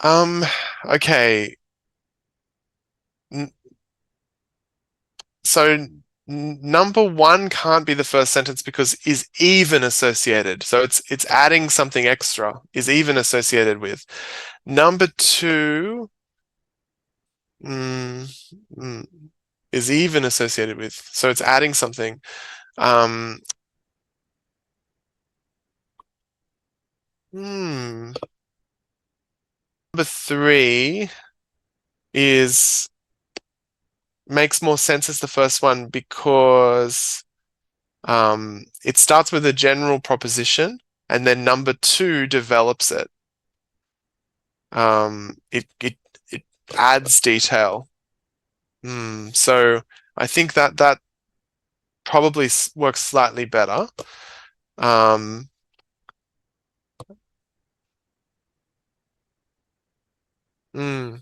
Um, okay. N- So number one can't be the first sentence because is even associated. So it's adding something extra, is even associated with. Number two, mm, mm, is even associated with. So it's adding something. Um, hmm. Number three is makes more sense as the first one because it starts with a general proposition and then number two develops it. It adds detail. So I think that probably works slightly better. Um, mm.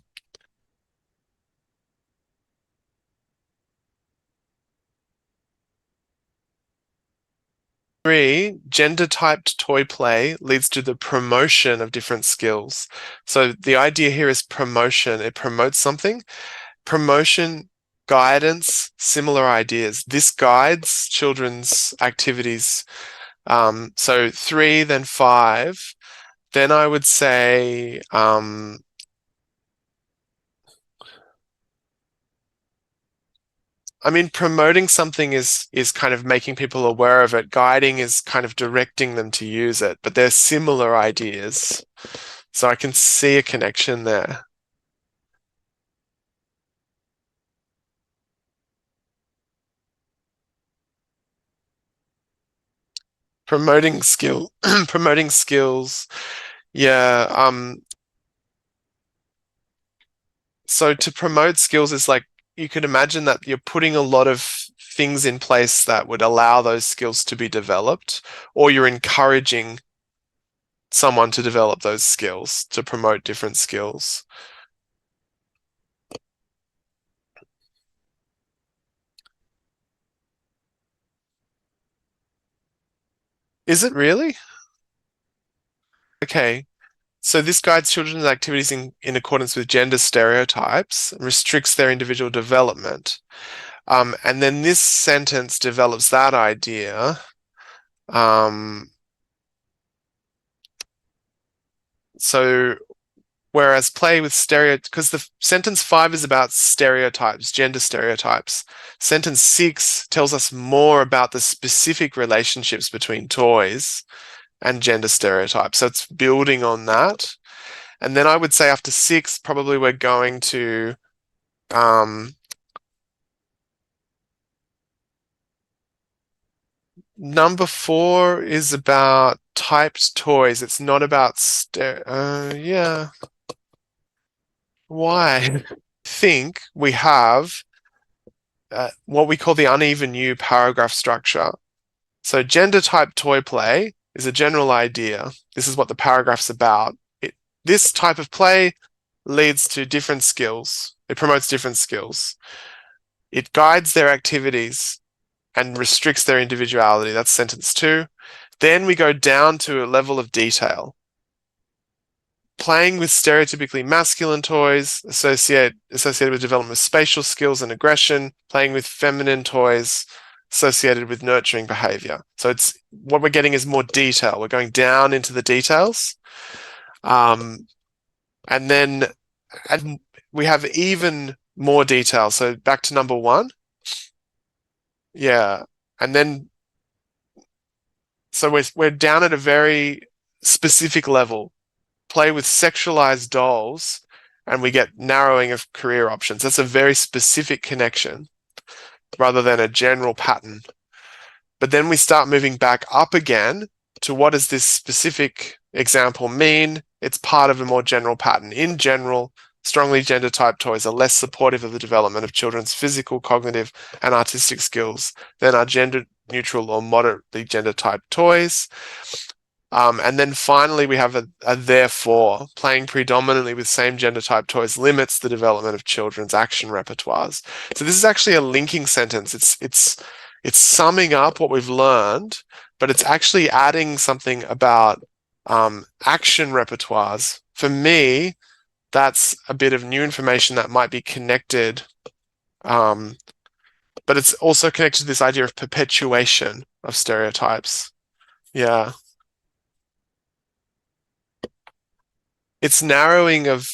Three, gender-typed toy play leads to the promotion of different skills. So the idea here is promotion. It promotes something. Promotion, guidance, similar ideas. This guides children's activities. So three, then five. Then I would say, I mean, promoting something is kind of making people aware of it. Guiding is kind of directing them to use it, but they're similar ideas. So I can see a connection there. Promoting skill, promoting skills. Yeah. So to promote skills is like you could imagine that you're putting a lot of things in place that would allow those skills to be developed, or you're encouraging someone to develop those skills to promote different skills. Is it really? Okay. So this guides children's activities in accordance with gender stereotypes and restricts their individual development. And then this sentence develops that idea. Um, so whereas play with because the sentence five is about stereotypes, gender stereotypes. Sentence six tells us more about the specific relationships between toys and gender stereotypes. So it's building on that. And then I would say after six, probably we're going to um, number four is about typed toys. It's not about yeah. Why? I think we have what we call the uneven U paragraph structure. So gender type toy play is a general idea. This is what the paragraph's about. This type of play leads to different skills. It promotes different skills. It guides their activities and restricts their individuality. That's sentence two. Then we go down to a level of detail. Playing with stereotypically masculine toys associated with development of spatial skills and aggression. Playing with feminine toys associated with nurturing behavior. So it's what we're getting is more detail. We're going down into the details. Um, and then and we have even more detail. So back to number one. Yeah. And then so we're down at a very specific level. Play with sexualized dolls, and we get narrowing of career options. That's a very specific connection rather than a general pattern. But then we start moving back up again to what does this specific example mean? It's part of a more general pattern. In general, strongly gender typed toys are less supportive of the development of children's physical, cognitive, and artistic skills than are gender neutral or moderately gender typed toys. And then finally, we have a therefore. Playing predominantly with same gender type toys limits the development of children's action repertoires. So this is actually a linking sentence. It's summing up what we've learned, but it's actually adding something about action repertoires. For me, that's a bit of new information that might be connected. But it's also connected to this idea of perpetuation of stereotypes. Yeah. It's narrowing of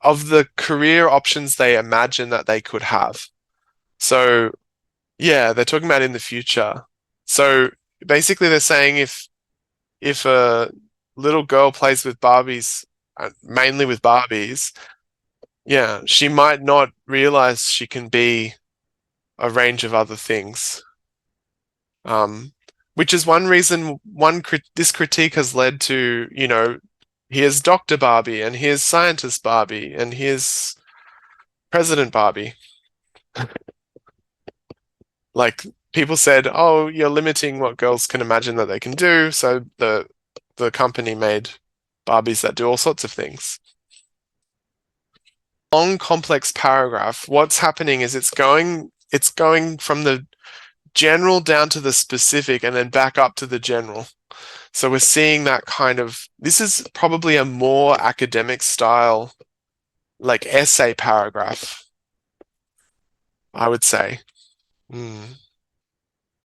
the career options they imagine that they could have. So yeah, they're talking about in the future. So basically they're saying if a little girl plays with Barbies, mainly with Barbies, yeah, she might not realize she can be a range of other things. Which is one reason this critique has led to, here's Dr. Barbie and here's Scientist Barbie and here's President Barbie. Like people said, oh, you're limiting what girls can imagine that they can do, so the company made Barbies that do all sorts of things. Long complex paragraph, what's happening is it's going from the general down to the specific and then back up to the general. So we're seeing that this is probably a more academic style, like essay paragraph, I would say. Mm.